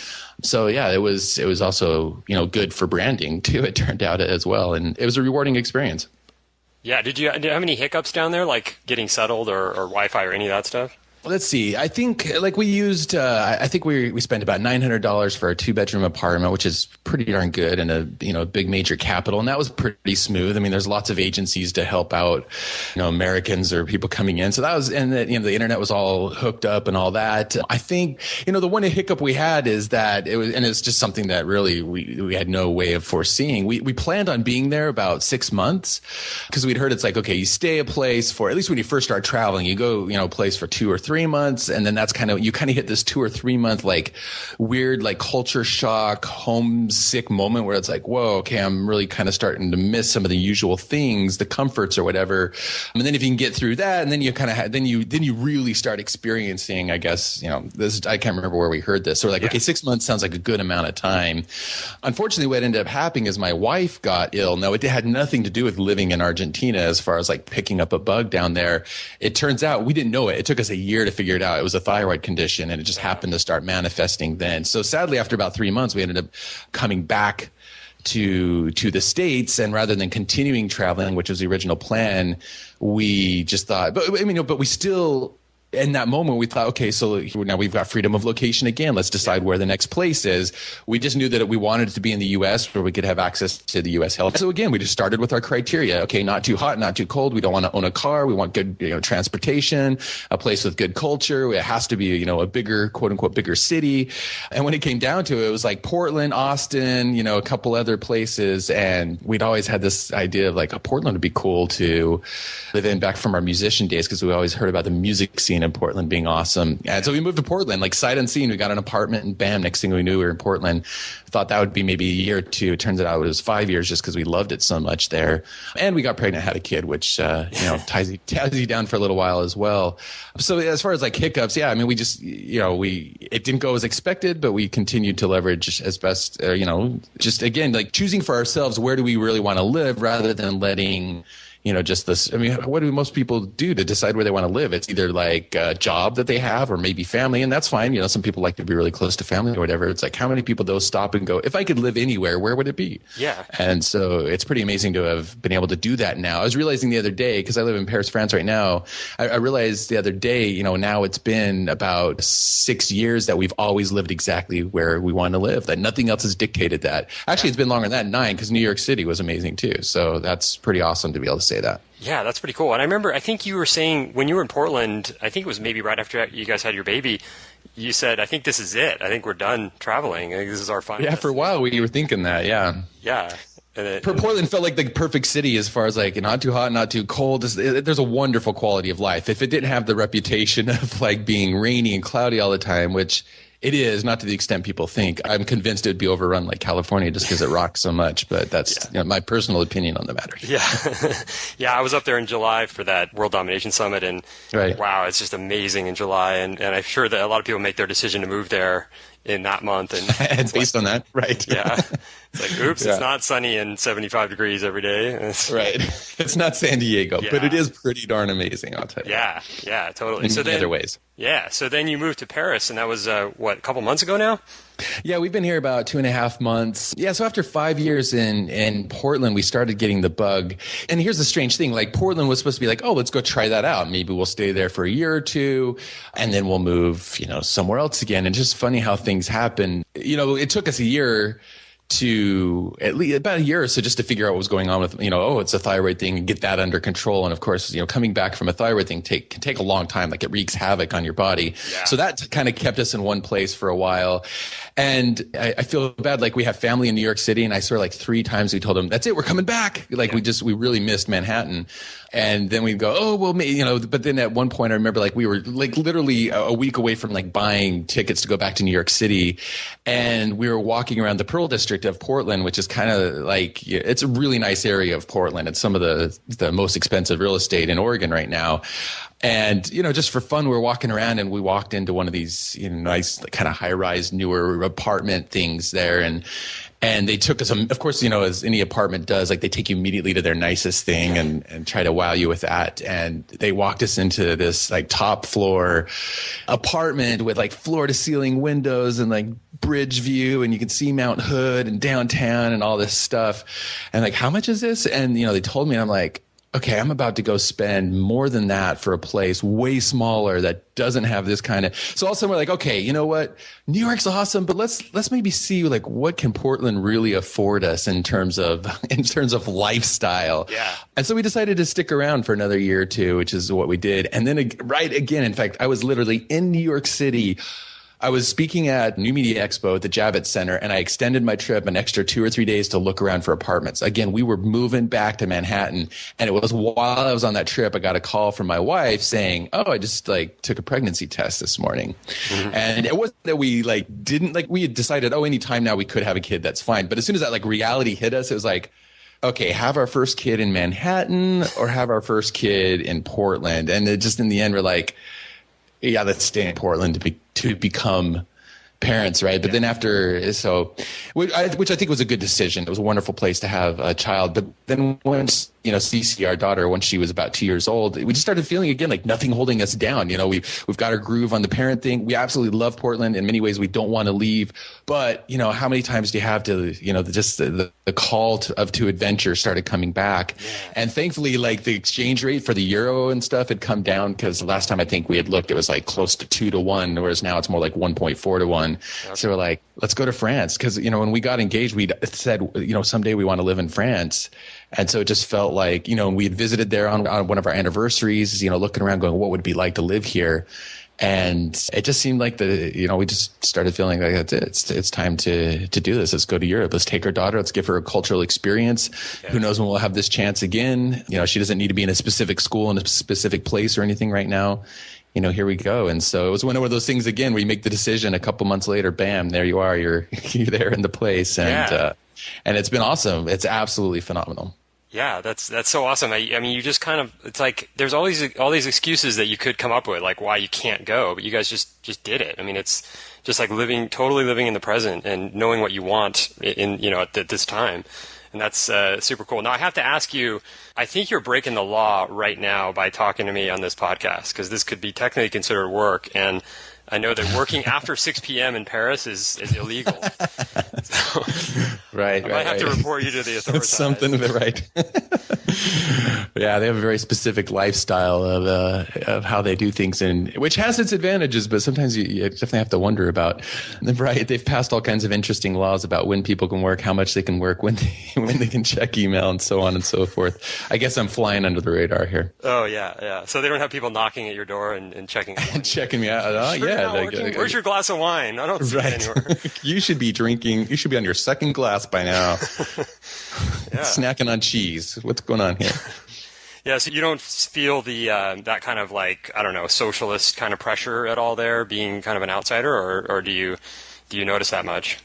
So yeah, it was also, good for branding too. It turned out as well. And it was a rewarding experience. Yeah. Did you have any hiccups down there, getting settled or Wi-Fi or any of that stuff? Let's see. I think like we used, I think we spent about $900 for a 2-bedroom apartment, which is pretty darn good in a, big major capital. And that was pretty smooth. I mean, there's lots of agencies to help out, Americans or people coming in. So that was, and the internet was all hooked up and all that. I think, the one hiccup we had is that it's just something that really we had no way of foreseeing. We planned on being there about 6 months because we'd heard it's like, okay, you stay a place for, at least when you first start traveling, you go, a place for 2 or 3 months. And then that's you hit this 2 or 3 month, like weird, like culture shock, homesick moment where it's like, whoa, okay, I'm really kind of starting to miss some of the usual things, the comforts or whatever. And then if you can get through that, and then you kind of, then you really start experiencing, I guess, this, I can't remember where we heard this. So we're like, okay, 6 months sounds like a good amount of time. Unfortunately, what ended up happening is my wife got ill. Now, it had nothing to do with living in Argentina as far as like picking up a bug down there. It turns out we didn't know it. It took us a year to figure it out. It was a thyroid condition, and it just happened to start manifesting then. So sadly, after about 3 months, we ended up coming back to the States, and rather than continuing traveling, which was the original plan, we just thought, but we still, in that moment, we thought, okay, so now we've got freedom of location again. Let's decide where the next place is. We just knew that we wanted it to be in the U.S. where we could have access to the U.S. health. So again, we just started with our criteria. Okay, not too hot, not too cold. We don't want to own a car. We want good, transportation, a place with good culture. It has to be, a bigger, quote unquote, bigger city. And when it came down to it, it was like Portland, Austin, a couple other places. And we'd always had this idea of like, Portland would be cool to live in back from our musician days, because we always heard about the music scene in Portland being awesome. And so we moved to Portland, like sight unseen. We got an apartment, and bam, next thing we knew, we were in Portland. Thought that would be maybe a year or two. It turns out it was 5 years just because we loved it so much there. And we got pregnant, had a kid, which, ties you down for a little while as well. So as far as like hiccups, we just, it didn't go as expected, but we continued to leverage as best, just again, like choosing for ourselves, where do we really want to live rather than letting, just this, what do most people do to decide where they want to live? It's either like a job that they have or maybe family, and that's fine. Some people like to be really close to family or whatever. It's like, how many people those stop and go, if I could live anywhere, where would it be? Yeah. And so it's pretty amazing to have been able to do that now. I was realizing the other day, because I live in Paris, France right now, I realized the other day, now it's been about 6 years that we've always lived exactly where we want to live, that nothing else has dictated that. Actually, it's been longer than that, 9, because New York City was amazing too. So that's pretty awesome to be able to say that. Yeah, that's pretty cool. And I remember, I think you were saying when you were in Portland, I think it was maybe right after you guys had your baby, you said, I think this is it. I think we're done traveling. I think this is our final. Yeah, for a while we were thinking that, yeah. Yeah. Portland felt like the perfect city as far as like not too hot, not too cold. There's a wonderful quality of life. If it didn't have the reputation of like being rainy and cloudy all the time, which it is, not to the extent people think. I'm convinced it would be overrun like California just because it rocks so much. But that's my personal opinion on the matter. Yeah. Yeah, I was up there in July for that World Domination Summit. And wow, it's just amazing in July. And I'm sure that a lot of people make their decision to move there in that month. And it's based on that, right? Yeah. It's like, oops, it's not sunny and 75 degrees every day. Right. It's not San Diego, but it is pretty darn amazing, I'll tell you. Yeah, totally. In many other ways. Yeah, so then you moved to Paris, and that was, a couple months ago now? Yeah, we've been here about 2.5 months. Yeah, so after 5 years in Portland, we started getting the bug. And here's the strange thing, like Portland was supposed to be like, oh, let's go try that out. Maybe we'll stay there for a year or two, and then we'll move, somewhere else again. And just funny how things happen. It took us a year to at least about a year or so just to figure out what was going on with, it's a thyroid thing and get that under control. And of course, coming back from a thyroid thing can take a long time. Like it wreaks havoc on your body. Yeah. So that kind of kept us in one place for a while. And I feel bad. Like we have family in New York City, and I swear like 3 times we told them, that's it, we're coming back. Like we really missed Manhattan. And then we'd go, oh, well, but then at one point I remember like we were like literally a week away from like buying tickets to go back to New York City. And we were walking around the Pearl District of Portland, which is kind of like, it's a really nice area of Portland. It's some of the most expensive real estate in Oregon right now. And, just for fun, we were walking around and we walked into one of these, nice kind of high rise, newer apartment things there. And they took us, of course, as any apartment does, like they take you immediately to their nicest thing and try to wow you with that. And they walked us into this like top floor apartment with like floor to ceiling windows and like bridge view, and you can see Mount Hood and downtown and all this stuff. And like, how much is this? And, they told me, and I'm like, okay, I'm about to go spend more than that for a place way smaller that doesn't have this kind of. So all of a sudden we're like, okay, you know what? New York's awesome, but let's maybe see like what can Portland really afford us in terms of lifestyle. Yeah. And so we decided to stick around for another year or two, which is what we did. And then right again, in fact, I was literally in New York City. I was speaking at New Media Expo at the Javits Center, and I extended my trip an extra 2 or 3 days to look around for apartments. Again, we were moving back to Manhattan, and it was while I was on that trip, I got a call from my wife saying, "Oh, I just took a pregnancy test this morning." Mm-hmm. And it wasn't that we we had decided, oh, anytime now we could have a kid, that's fine. But as soon as that reality hit us, it was like, okay, have our first kid in Manhattan or have our first kid in Portland? And it just in the end, we're like, yeah, let's stay in Portland to become parents, right? But then which I think was a good decision. It was a wonderful place to have a child. But then once, Cece, our daughter, once she was about 2 years old, we just started feeling again like nothing holding us down. We've got our groove on the parent thing. We absolutely love Portland. In many ways, we don't want to leave. But, how many times do you have to, just the call to adventure started coming back. Yeah. And thankfully, the exchange rate for the euro and stuff had come down, because the last time I think we had looked, it was close to 2 to 1, whereas now it's more like 1.4 to 1. Okay. So we're like, let's go to France. Because, when we got engaged, we said, someday we want to live in France. And so it just felt like, we had visited there on one of our anniversaries, looking around going, what would it be like to live here? And it just seemed like we just started feeling like that's it. It's time to do this. Let's go to Europe. Let's take our daughter. Let's give her a cultural experience. Yeah. Who knows when we'll have this chance again? She doesn't need to be in a specific school in a specific place or anything right now. Here we go. And so it was one of those things again where you make the decision a couple months later, bam, there you are. You're there in the place. And, and it's been awesome. It's absolutely phenomenal. Yeah, that's so awesome. I mean, you just kind of, it's like there's all these excuses that you could come up with, like why you can't go, but you guys just did it. I mean, it's just like totally living in the present and knowing what you want at this time. And that's super cool. Now, I have to ask you, I think you're breaking the law right now by talking to me on this podcast, because this could be technically considered work. And I know that working after 6 p.m. in Paris is illegal. So right. I might have to report you to the authorities. It's something of it, right. Yeah, they have a very specific lifestyle of how they do things, and which has its advantages, but sometimes you definitely have to wonder about. Right, they've passed all kinds of interesting laws about when people can work, how much they can work, when they can check email, and so on and so forth. I guess I'm flying under the radar here. Oh yeah. So they don't have people knocking at your door and checking and checking me out. Yeah. Where's your glass of wine? I don't see it anywhere. You should be drinking. You should be on your second glass by now. Snacking on cheese. What's going on here? Yeah, so you don't feel the that kind of socialist kind of pressure at all there, being kind of an outsider, or do you notice that much?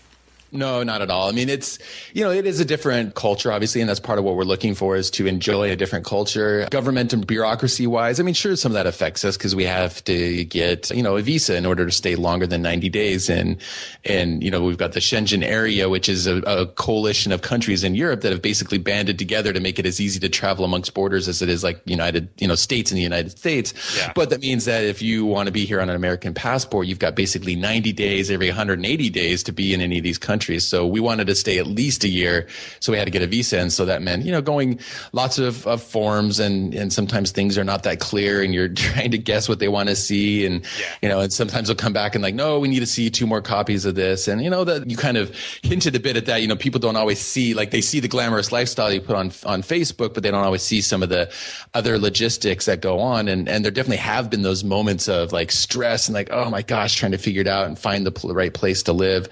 No, not at all. I mean, it is a different culture, obviously, and that's part of what we're looking for, is to enjoy a different culture. Government and bureaucracy wise, I mean, sure, some of that affects us because we have to get, a visa in order to stay longer than 90 days. And we've got the Schengen area, which is a coalition of countries in Europe that have basically banded together to make it as easy to travel amongst borders as it is like states in the United States. Yeah. But that means that if you want to be here on an American passport, you've got basically 90 days every 180 days to be in any of these countries. So we wanted to stay at least a year. So we had to get a visa. And so that meant, going lots of forms, and sometimes things are not that clear and you're trying to guess what they want to see. And, and sometimes they'll come back and like, no, we need to see 2 more copies of this. And, that you kind of hinted a bit at that, people don't always see, they see the glamorous lifestyle you put on Facebook, but they don't always see some of the other logistics that go on. And there definitely have been those moments of stress and oh my gosh, trying to figure it out and find the right place to live.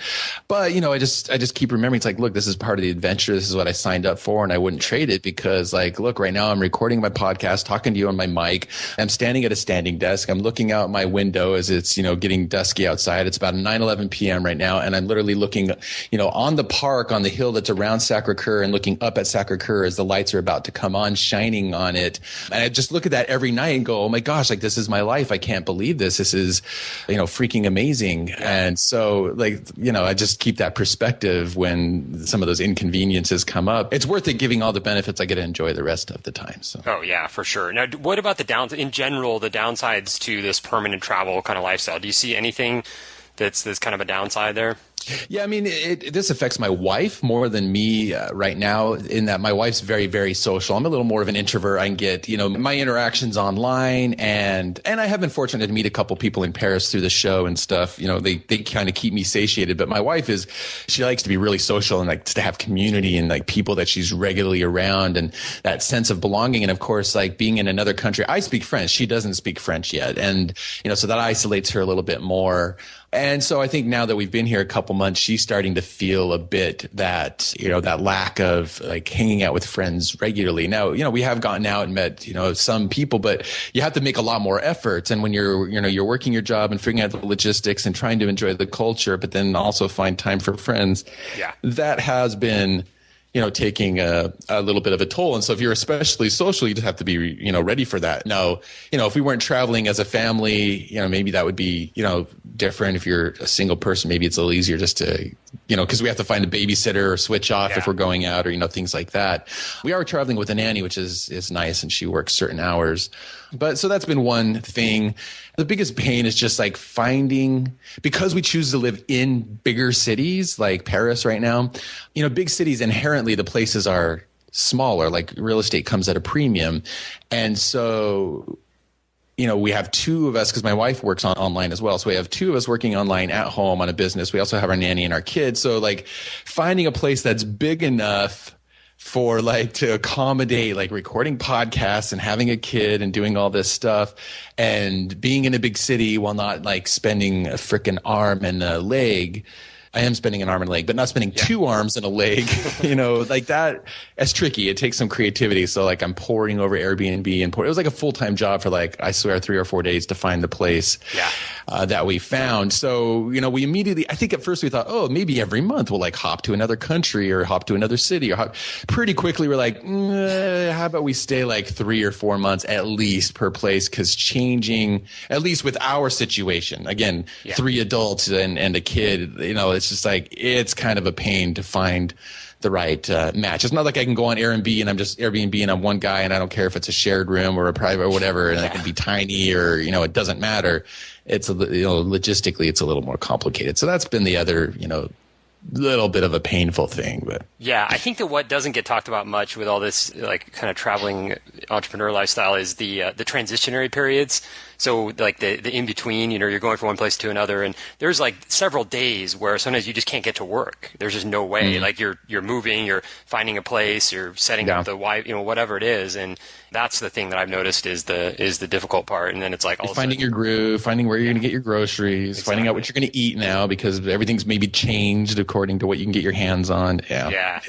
But, I just keep remembering, it's look, this is part of the adventure. This is what I signed up for, and I wouldn't trade it because look, right now I'm recording my podcast, talking to you on my mic. I'm standing at a standing desk. I'm looking out my window as it's, getting dusky outside. It's about 9:11 p.m. right now. And I'm literally looking, on the park, on the hill that's around Sacré-Cœur, and looking up at Sacré-Cœur as the lights are about to come on, shining on it. And I just look at that every night and go, oh my gosh, this is my life. I can't believe this. This is, freaking amazing. And so I just keep that perspective when some of those inconveniences come up. It's worth it, giving all the benefits. I get to enjoy the rest of the time. So. Oh yeah, for sure. Now, what about the downsides to this permanent travel kind of lifestyle? Do you see anything that's kind of a downside there? Yeah, I mean, this affects my wife more than me right now, in that my wife's very, very social. I'm a little more of an introvert. I can get, my interactions online, and I have been fortunate to meet a couple people in Paris through the show and stuff. They kind of keep me satiated. But my wife she likes to be really social and likes to have community and like people that she's regularly around, and that sense of belonging. And of course, like being in another country, I speak French. She doesn't speak French yet. And, so that isolates her a little bit more. And so I think now that we've been here a couple months, she's starting to feel a bit that, that lack of like hanging out with friends regularly. Now, we have gotten out and met, some people, but you have to make a lot more efforts. And when you're working your job and figuring out the logistics and trying to enjoy the culture, but then also find time for friends, that has been, taking a little bit of a toll. And so if you're especially social, you just have to be, ready for that. Now, if we weren't traveling as a family, maybe that would be, different. If you're a single person, maybe it's a little easier just to, because we have to find a babysitter or switch off if we're going out or, things like that. We are traveling with a nanny, which is nice, and she works certain hours. But so that's been one thing. The biggest pain is just like finding, because we choose to live in bigger cities like Paris right now, big cities inherently, the places are smaller, like real estate comes at a premium. And so, we have two of us, because my wife works online as well. So we have two of us working online at home on a business. We also have our nanny and our kids. So like finding a place that's big enough for like to accommodate like recording podcasts and having a kid and doing all this stuff and being in a big city while not like spending a freaking arm and a leg. I am spending an arm and a leg, but not spending two arms and a leg, like that. It's tricky. It takes some creativity. So like I'm pouring over Airbnb it was like a full-time job for like, I swear, 3 or 4 days to find the place that we found. So, we immediately, I think at first we thought, oh, maybe every month we'll like hop to another country or hop to another city pretty quickly. We're like, how about we stay like 3 or 4 months at least per place? Cause changing, at least with our situation, again, 3 adults and a kid, it's just like, it's kind of a pain to find the right match. It's not like I can go on Airbnb and I'm one guy and I don't care if it's a shared room or a private or whatever, and it can be tiny or, it doesn't matter. It's, logistically, it's a little more complicated. So that's been the other, little bit of a painful thing. But yeah, I think that what doesn't get talked about much with all this like kind of traveling entrepreneur lifestyle is the transitionary periods. So like the in between, you're going from one place to another, and there's like several days where sometimes you just can't get to work. There's just no way. Like you're moving, you're finding a place, you're setting up the whatever it is, and that's the thing that I've noticed is the difficult part. And then it's like finding your groove, finding where you're going to get your groceries, finding out what you're going to eat now because everything's maybe changed according to what you can get your hands on. Yeah,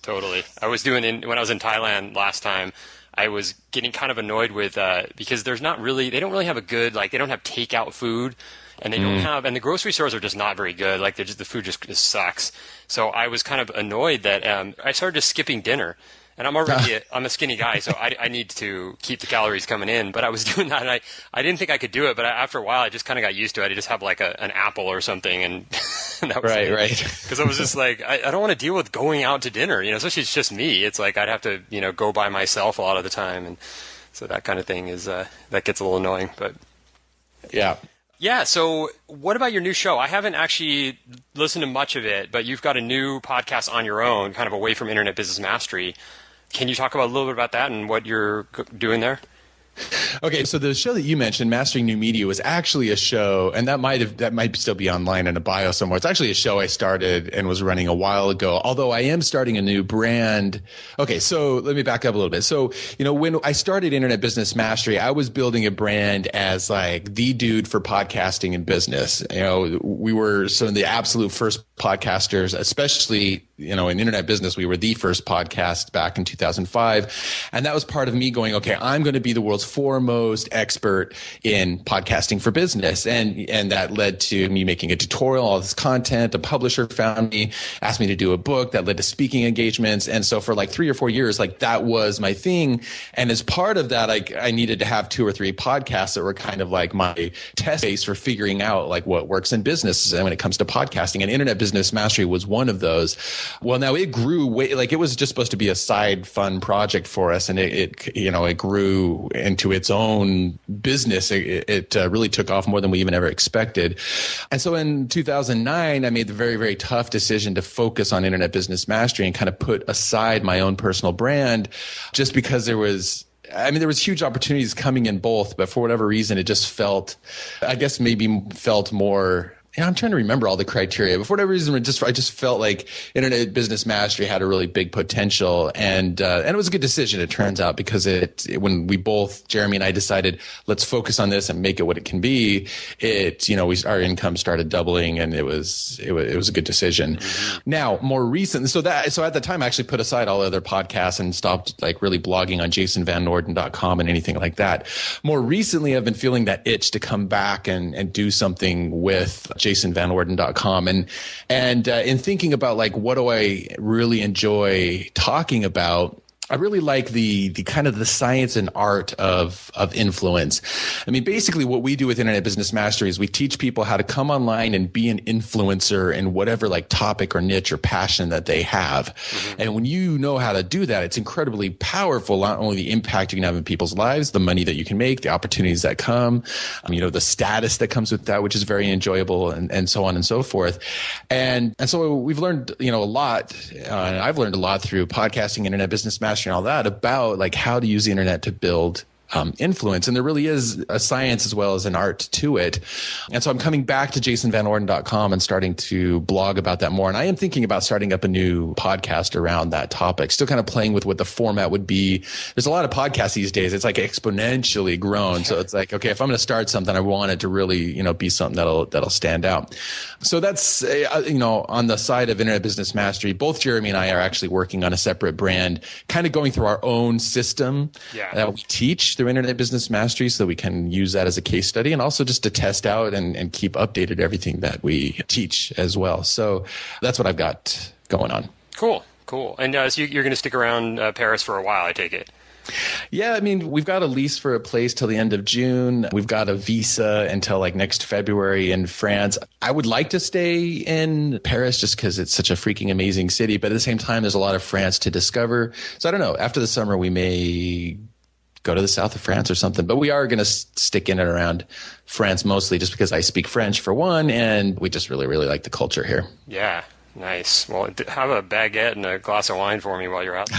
totally. I was when I was in Thailand last time, I was getting kind of annoyed with because they don't really have a good, like they don't have takeout food, and they don't have, and the grocery stores are just not very good. Like the food just sucks. So I was kind of annoyed that I started just skipping dinner. And I'm a skinny guy, so I need to keep the calories coming in. But I was doing that, and I didn't think I could do it. But after a while, I just kind of got used to it. I just have like an apple or something, and that was right. Because I was just like, I don't want to deal with going out to dinner, especially it's just me. It's like I'd have to, go by myself a lot of the time, and so that kind of thing is that gets a little annoying. But yeah. Yeah, so what about your new show? I haven't actually listened to much of it, but you've got a new podcast on your own, kind of away from Internet Business Mastery. Can you talk about a little bit about that and what you're doing there? Okay, so the show that you mentioned, Mastering New Media, was actually a show, and that might still be online in a bio somewhere. It's actually a show I started and was running a while ago, although I am starting a new brand. Okay, so let me back up a little bit. So, when I started Internet Business Mastery, I was building a brand as like the dude for podcasting and business. We were some of the absolute first podcasters, especially, in internet business. We were the first podcast back in 2005. And that was part of me going, okay, I'm going to be the world's foremost expert in podcasting for business. And that led to me making a tutorial, all this content. A publisher found me, asked me to do a book that led to speaking engagements. And so for like 3 or 4 years, like that was my thing. And as part of that, I needed to have 2 or 3 podcasts that were kind of like my test base for figuring out like what works in business when it comes to podcasting. And Internet Business Mastery was one of those. Well, now it grew it was just supposed to be a side fun project for us. And it grew into its own business. It really took off more than we even ever expected. And so in 2009, I made the very, very tough decision to focus on Internet Business Mastery and kind of put aside my own personal brand, just because there was huge opportunities coming in both, but for whatever reason, it just felt more. Yeah, I'm trying to remember all the criteria, but for whatever reason, I just felt like Internet Business Mastery had a really big potential, and it was a good decision. It turns out, because when we both, Jeremy and I, decided let's focus on this and make it what it can be, our income started doubling, and it was a good decision. Mm-hmm. Now, more recent, so at the time, I actually put aside all other podcasts and stopped like really blogging on jasonvanorden.com and anything like that. More recently, I've been feeling that itch to come back and do something with jasonvanorden.com. And in thinking about like, what do I really enjoy talking about, I really like the kind of the science and art of influence. I mean, basically what we do with Internet Business Mastery is we teach people how to come online and be an influencer in whatever like topic or niche or passion that they have. Mm-hmm. And when you know how to do that, it's incredibly powerful, not only the impact you can have in people's lives, the money that you can make, the opportunities that come, the status that comes with that, which is very enjoyable, and so on and so forth. And so we've learned, a lot, and I've learned a lot through podcasting, Internet Business Mastery, and all that, about like how to use the internet to build influence. And there really is a science as well as an art to it. And so I'm coming back to jasonvanorden.com and starting to blog about that more. And I am thinking about starting up a new podcast around that topic, still kind of playing with what the format would be. There's a lot of podcasts these days. It's like exponentially grown. So it's like, okay, if I'm going to start something, I want it to really, be something that'll stand out. So that's, on the side of Internet Business Mastery, both Jeremy and I are actually working on a separate brand, kind of going through our own system that we teach through Internet Business Mastery, so we can use that as a case study, and also just to test out and keep updated everything that we teach as well. So that's what I've got going on. Cool. And so you're going to stick around Paris for a while, I take it. Yeah, I mean, we've got a lease for a place till the end of June. We've got a visa until like next February in France. I would like to stay in Paris just because it's such a freaking amazing city. But at the same time, there's a lot of France to discover. So I don't know. After the summer, we may go to the south of France or something. But we are going to stick in and around France mostly just because I speak French for one, and we just really, really like the culture here. Yeah. Nice. Well, have a baguette and a glass of wine for me while you're out.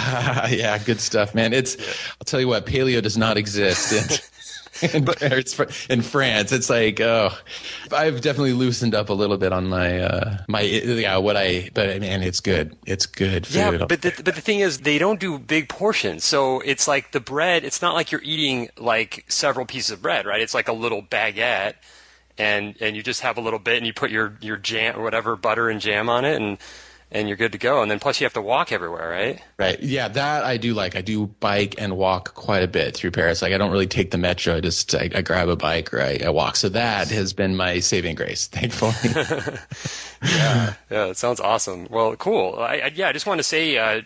Yeah, good stuff, man. I'll tell you what, paleo does not exist in France. It's like, I've definitely loosened up a little bit on but man, it's good. It's good food. Yeah, but the thing is, they don't do big portions. So it's like the bread, it's not like you're eating like several pieces of bread, right? It's like a little baguette. And you just have a little bit, and you put your jam or whatever, butter and jam on it, and you're good to go. And then plus you have to walk everywhere, right? Right. Yeah, that I do like. I do bike and walk quite a bit through Paris. Like I don't really take the metro. I grab a bike or I walk. So that has been my saving grace, thankfully. Yeah, it sounds awesome. Well, cool. I just want to say,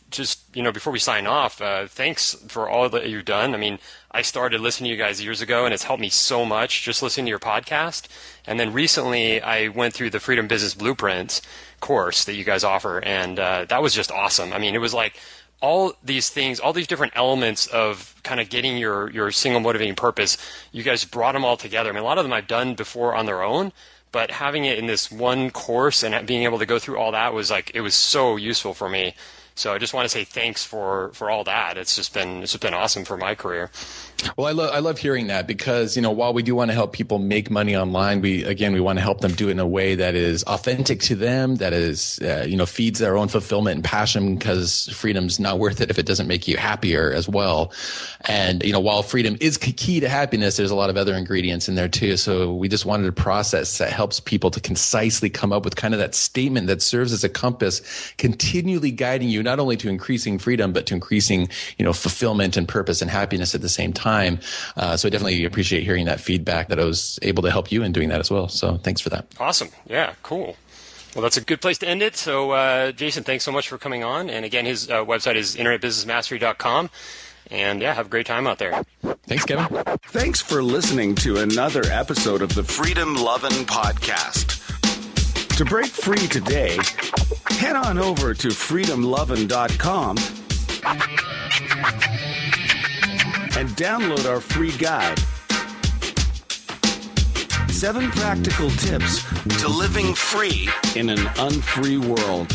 before we sign off, thanks for all that you've done. I mean, I started listening to you guys years ago, and it's helped me so much just listening to your podcast. And then recently I went through the Freedom Business Blueprint course that you guys offer, and that was just awesome. I mean, it was like all these things, all these different elements of kind of getting your single motivating purpose, you guys brought them all together. I mean, a lot of them I've done before on their own, but having it in this one course and being able to go through all that was like, it was so useful for me. So I just want to say thanks for all that. It's just been awesome for my career. Well, I love hearing that because, while we do want to help people make money online, we want to help them do it in a way that is authentic to them, that is, feeds their own fulfillment and passion, because freedom's not worth it if it doesn't make you happier as well. And, while freedom is key to happiness, there's a lot of other ingredients in there too. So we just wanted a process that helps people to concisely come up with kind of that statement that serves as a compass, continually guiding you not only to increasing freedom, but to increasing, fulfillment and purpose and happiness at the same time. So I definitely appreciate hearing that feedback, that I was able to help you in doing that as well. So thanks for that. Awesome. Yeah, cool. Well, that's a good place to end it. So, Jason, thanks so much for coming on. And again, his website is internetbusinessmastery.com. And yeah, have a great time out there. Thanks, Kevin. Thanks for listening to another episode of the Freedom Lovin' Podcast. To break free today, head on over to freedomlovin.com and download our free guide. 7 practical tips to living free in an unfree world.